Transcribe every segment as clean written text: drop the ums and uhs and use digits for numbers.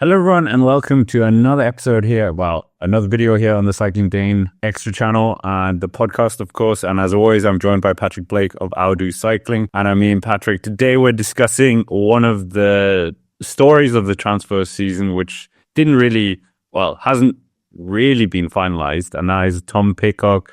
Hello everyone and welcome to another episode here. Well, another video here on the Cycling Dane Extra channel and the podcast, of course. And as always, I'm joined by Patrick Blake of Outdo Cycling. And I mean, Patrick, today we're discussing one of the stories of the transfer season, which hasn't really been finalized. And that is Tom Pidcock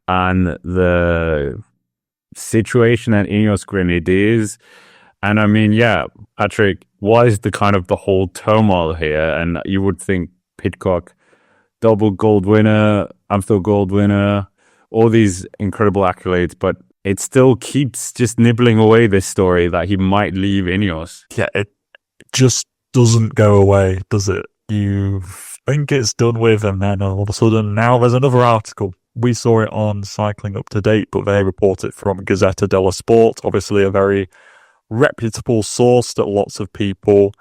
and the situation at Ineos Grenadiers. And I mean, Patrick, what is the whole turmoil here? And you would think Pidcock, double gold winner, Amstel gold winner, all these incredible accolades, but it still keeps just nibbling away this story that he might leave Ineos. Yeah, it just doesn't go away, does it? You think it's done with, and then all of a sudden now there's another article. We saw it on Cycling Up to Date, but they report it from Gazzetta dello Sport, obviously a very reputable source that lots of people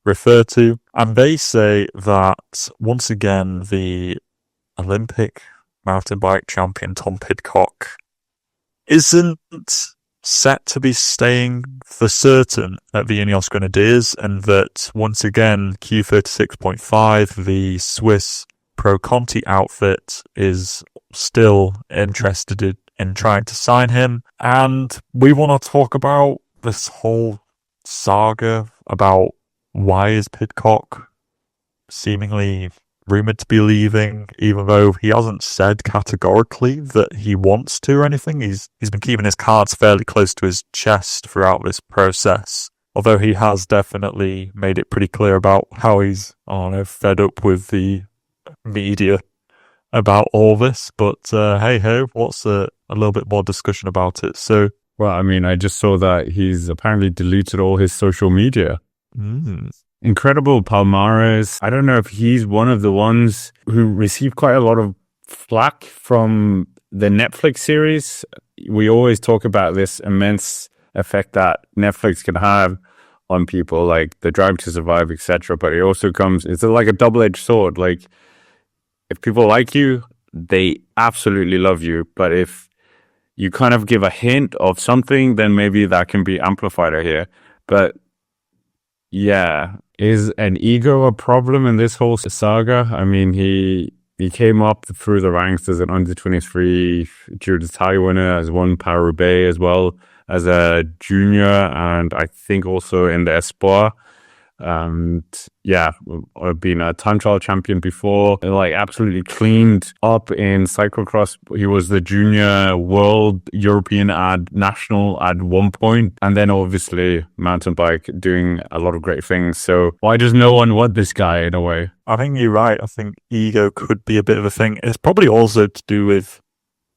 refer to, and they say that once again the Olympic mountain bike champion Tom Pidcock isn't set to be staying for certain at the Ineos Grenadiers, and that once again Q36.5, the Swiss Pro Conti outfit, is still interested in trying to sign him. And we want to talk about this whole saga about why is Pidcock seemingly rumoured to be leaving, even though he hasn't said categorically that he wants to or anything. He's been keeping his cards fairly close to his chest throughout this process, although he has definitely made it pretty clear about how he's, fed up with the media about all this. But hey-ho, what's a little bit more discussion about it. So, well, I mean, I just saw that he's apparently deleted all his social media. Incredible palmares. I don't know if he's one of the ones who received quite a lot of flack from the Netflix series. We always talk about this immense effect that Netflix can have on people, like the Drive to Survive, etc. But it also it's like a double-edged sword. Like, if people like you, they absolutely love you. But if you kind of give a hint of something, then maybe that can be amplified here. But yeah, is an ego a problem in this whole saga? I mean, he came up through the ranks as an under-23 Giro d'Italia winner, as won Paris-Roubaix as well as a junior, and I think also in the Espoir. And been a time trial champion before, like absolutely cleaned up in cyclocross. He was the junior world European national at one point, and then obviously mountain bike doing a lot of great things. So why does no one want this guy in a way? I think you're right. I think ego could be a bit of a thing. It's probably also to do with,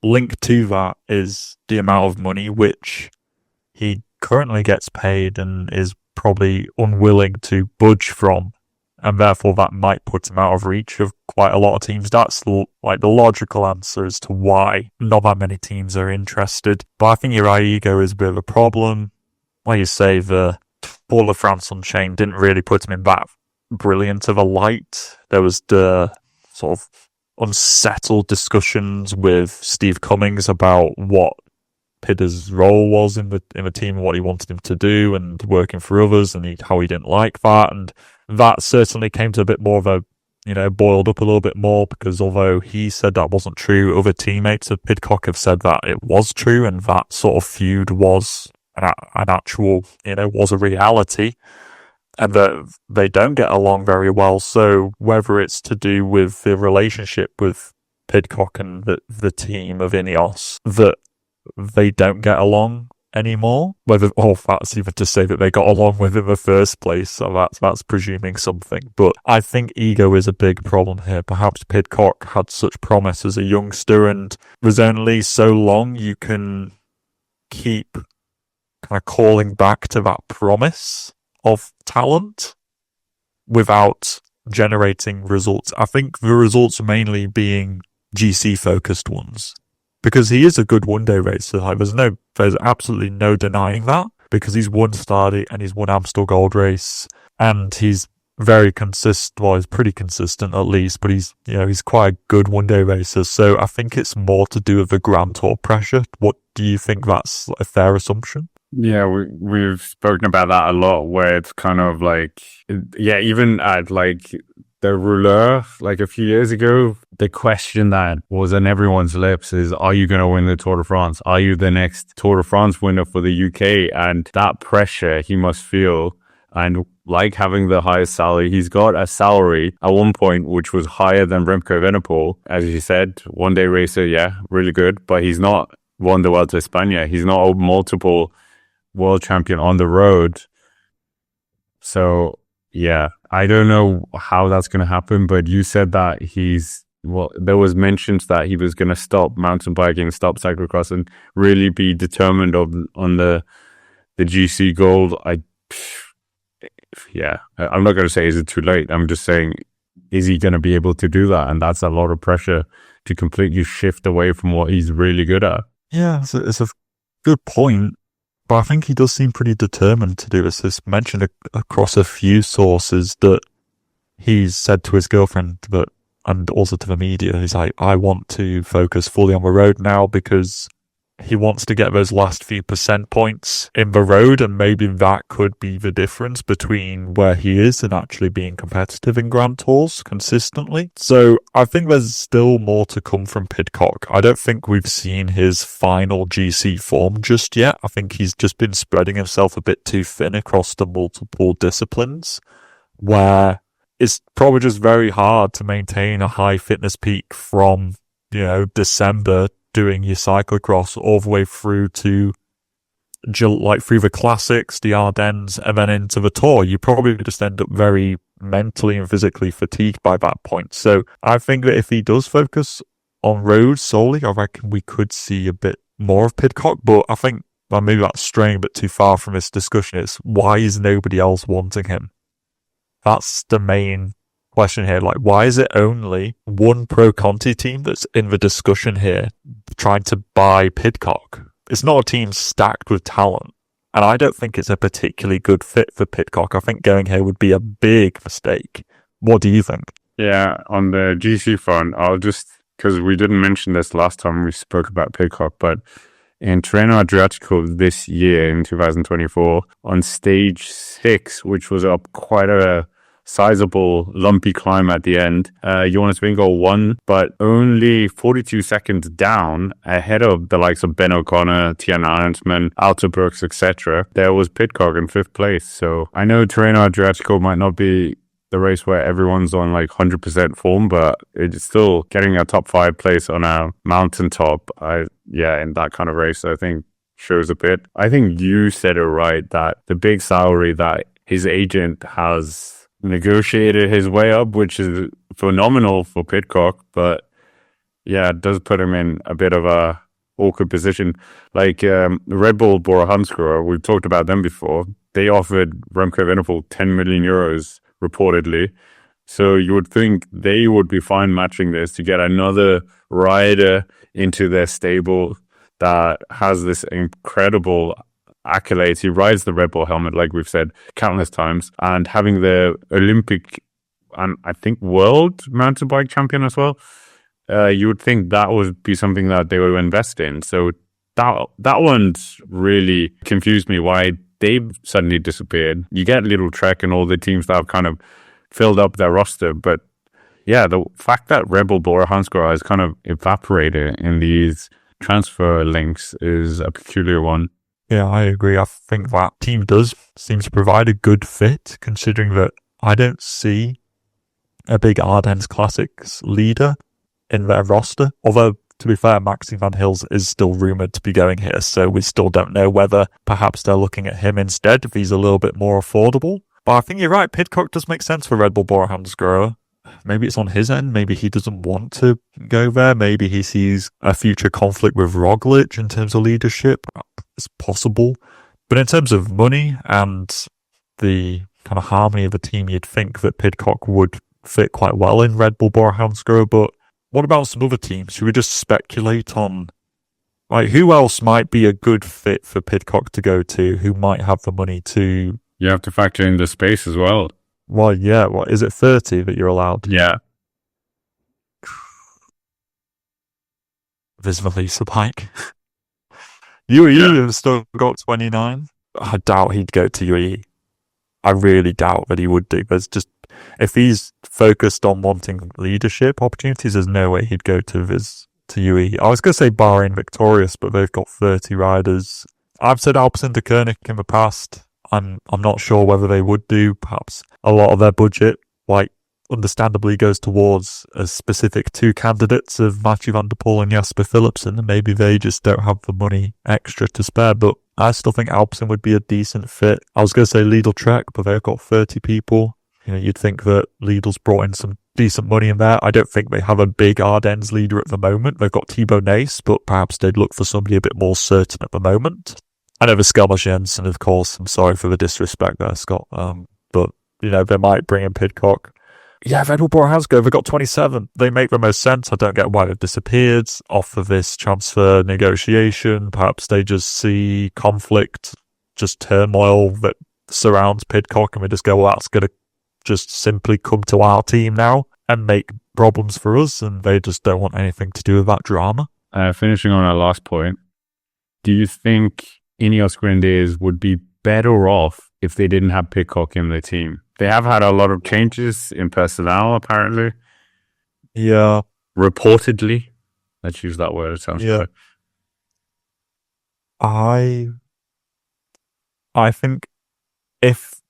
linked to that is the amount of money which he currently gets paid and is probably unwilling to budge from, and therefore that might put him out of reach of quite a lot of teams. That's the logical answer as to why not that many teams are interested. But I think your ego is a bit of a problem. Like you say, the Tour de France Unchained didn't really put him in that brilliant of a light. There was the sort of unsettled discussions with Steve Cummings about what Pidder's role was in the team and what he wanted him to do, and working for others, and how he didn't like that. And that certainly came to a bit more of a, boiled up a little bit more, because although he said that wasn't true, other teammates of Pidcock have said that it was true, and that sort of feud was an actual, was a reality, and that they don't get along very well. So whether it's to do with the relationship with Pidcock and the team of Ineos, that they don't get along anymore, that's even to say that they got along with in the first place, so that's presuming something. But I think ego is a big problem here. Perhaps Pidcock had such promise as a youngster, and there's only so long you can keep kind of calling back to that promise of talent without generating results. I think the results are mainly being GC focused ones, because he is a good one-day racer. Like, there's absolutely no denying that, because he's won Stadi and he's won Amstel Gold Race, and he's very consistent. Well, he's pretty consistent at least, but he's quite a good one-day racer. So I think it's more to do with the Grand Tour pressure. What do you think? That's a fair assumption? Yeah, we've spoken about that a lot, where it's kind of like, yeah, even at like the rouleur, like a few years ago, the question that was on everyone's lips is, are you going to win the Tour de France? Are you the next Tour de France winner for the UK? And that pressure he must feel. And like having the highest salary, he's got a salary at one point which was higher than Remco Evenepoel. As you said, one day racer, yeah, really good, but he's not won the Vuelta a España. He's not a multiple world champion on the road. So yeah, I don't know how that's going to happen, but you said that there was mentions that he was going to stop mountain biking, stop cyclocross, and really be determined on the GC gold. I'm not going to say is it too late. I'm just saying, is he going to be able to do that? And that's a lot of pressure to completely shift away from what he's really good at. Yeah, it's a good point. But I think he does seem pretty determined to do this. It's mentioned across a few sources that he's said to his girlfriend and also to the media, he's like, I want to focus fully on the road now, because he wants to get those last few percent points in the road, and maybe that could be the difference between where he is and actually being competitive in Grand Tours consistently. So I think there's still more to come from Pidcock. I don't think we've seen his final GC form just yet. I think he's just been spreading himself a bit too thin across the multiple disciplines, where it's probably just very hard to maintain a high fitness peak from, December doing your cyclocross all the way through to through the classics, the Ardennes, and then into the Tour. You probably just end up very mentally and physically fatigued by that point. So I think that if he does focus on roads solely, I reckon we could see a bit more of Pidcock. But I think maybe that's straying a bit too far from this discussion. It's why is nobody else wanting him? That's the main question here. Like, why is it only one Pro Conti team that's in the discussion here trying to buy Pidcock? It's not a team stacked with talent, and I don't think it's a particularly good fit for Pidcock. I think going here would be a big mistake. What do you think? Yeah, on the GC front, because we didn't mention this last time we spoke about Pidcock, but in Tirreno Adriatico this year in 2024, on stage 6, which was up quite a sizable lumpy climb at the end, Jonas Vingegaard won, but only 42 seconds down ahead of the likes of Ben O'Connor, Tiernan Arensman, Alterbrooks, etc. There was Pidcock in 5th place. So I know Tirreno Adriatico might not be the race where everyone's on like 100% form, but it's still getting a top 5 place on a mountaintop. In that kind of race, I think shows a bit. I think you said it right, that the big salary that his agent has negotiated his way up, which is phenomenal for Pidcock, but yeah, it does put him in a bit of a awkward position. Like Red Bull Bora Hansgrohe, we've talked about them before. They offered Remco Evenepoel 10 million euros reportedly. So you would think they would be fine matching this to get another rider into their stable that has this incredible accolades. He rides the Red Bull helmet, like we've said countless times, and having the Olympic and I think world mountain bike champion as well. You would think that would be something that they would invest in. So that one's really confused me why they've suddenly disappeared. You get Little Trek and all the teams that have kind of filled up their roster, but yeah, the fact that Red Bull Bora Hansgrohe has kind of evaporated in these transfer links is a peculiar one. Yeah, I agree. I think that team does seem to provide a good fit, considering that I don't see a big Ardennes Classics leader in their roster. Although, to be fair, Maxime Van Gils is still rumoured to be going here, so we still don't know whether perhaps they're looking at him instead if he's a little bit more affordable. But I think you're right, Pidcock does make sense for Red Bull Bora Hansgrohe. Maybe it's on his end. Maybe he doesn't want to go there. Maybe he sees a future conflict with Roglic in terms of leadership. It's possible. But in terms of money and the kind of harmony of the team, you'd think that Pidcock would fit quite well in Red Bull Bora Hansgrohe. But what about some other teams? Should we just speculate on who else might be a good fit for Pidcock to go to, who might have the money to... You have to factor in the space as well. Well, yeah. What is it, 30 that you're allowed? Yeah. There's Melissa Pike. UAE has still got 29. I doubt he'd go to UAE. I really doubt that he would do. There's just, if he's focused on wanting leadership opportunities, there's no way he'd go to UAE. I was going to say Bahrain Victorious, but they've got 30 riders. I've said Alpecin de Koenig in the past. I'm not sure whether they would do. Perhaps a lot of their budget, like, understandably goes towards a specific two candidates of Mathieu van der Poel and Jasper Philipsen, and maybe they just don't have the money extra to spare. But I still think Alpecin would be a decent fit. I was going to say Lidl Trek, but they've got 30 people. You know, you'd think that Lidl's brought in some decent money in there. I don't think they have a big Ardennes leader at the moment. They've got Thibaut Nace, but perhaps they'd look for somebody a bit more certain at the moment. I know the Skelmer Jensen, of course. I'm sorry for the disrespect there, Scott. But, you know, they might bring in Pidcock. Yeah, Red Bull Borhasco, they've got 27. They make the most sense. I don't get why they've disappeared off of this transfer negotiation. Perhaps they just see conflict, just turmoil that surrounds Pidcock, and we just go, well, that's going to just simply come to our team now and make problems for us, and they just don't want anything to do with that drama. Finishing on our last point, do you think Ineos Grenadiers would be better off if they didn't have Pidcock in their team? They have had a lot of changes in personnel, apparently. Yeah. Reportedly. Let's use that word. It sounds good. I think if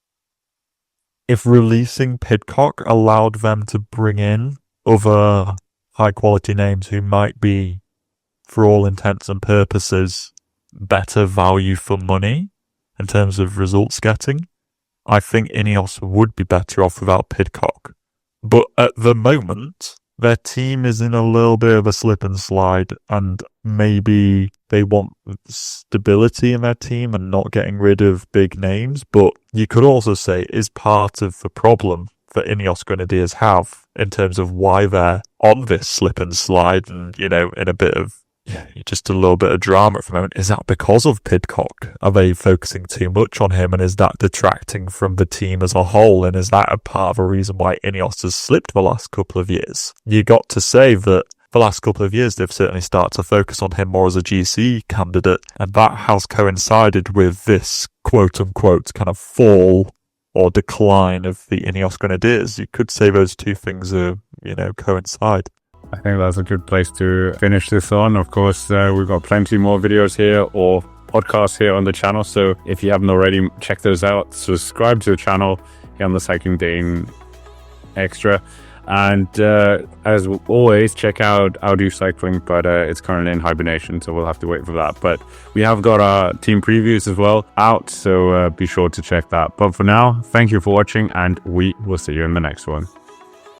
releasing Pidcock allowed them to bring in other high-quality names who might be, for all intents and purposes, better value for money in terms of results getting, I think Ineos would be better off without Pidcock. But at the moment, their team is in a little bit of a slip and slide, and maybe they want stability in their team and not getting rid of big names. But you could also say is part of the problem that Ineos Grenadiers have in terms of why they're on this slip and slide and, you know, in a bit of just a little bit of drama at the moment. Is that because of Pidcock? Are they focusing too much on him, and is that detracting from the team as a whole? And is that a part of a reason why Ineos has slipped the last couple of years? You got to say that the last couple of years they've certainly started to focus on him more as a GC candidate, and that has coincided with this quote-unquote kind of fall or decline of the Ineos Grenadiers. You could say those two things are, you know, coincide. I think that's a good place to finish this on. Of course, we've got plenty more videos here or podcasts here on the channel. So if you haven't already, check those out. Subscribe to the channel here on the Cycling Dane Extra. And as always, check out Audio Cycling, but it's currently in hibernation, so we'll have to wait for that. But we have got our team previews as well out, so be sure to check that. But for now, thank you for watching, and we will see you in the next one.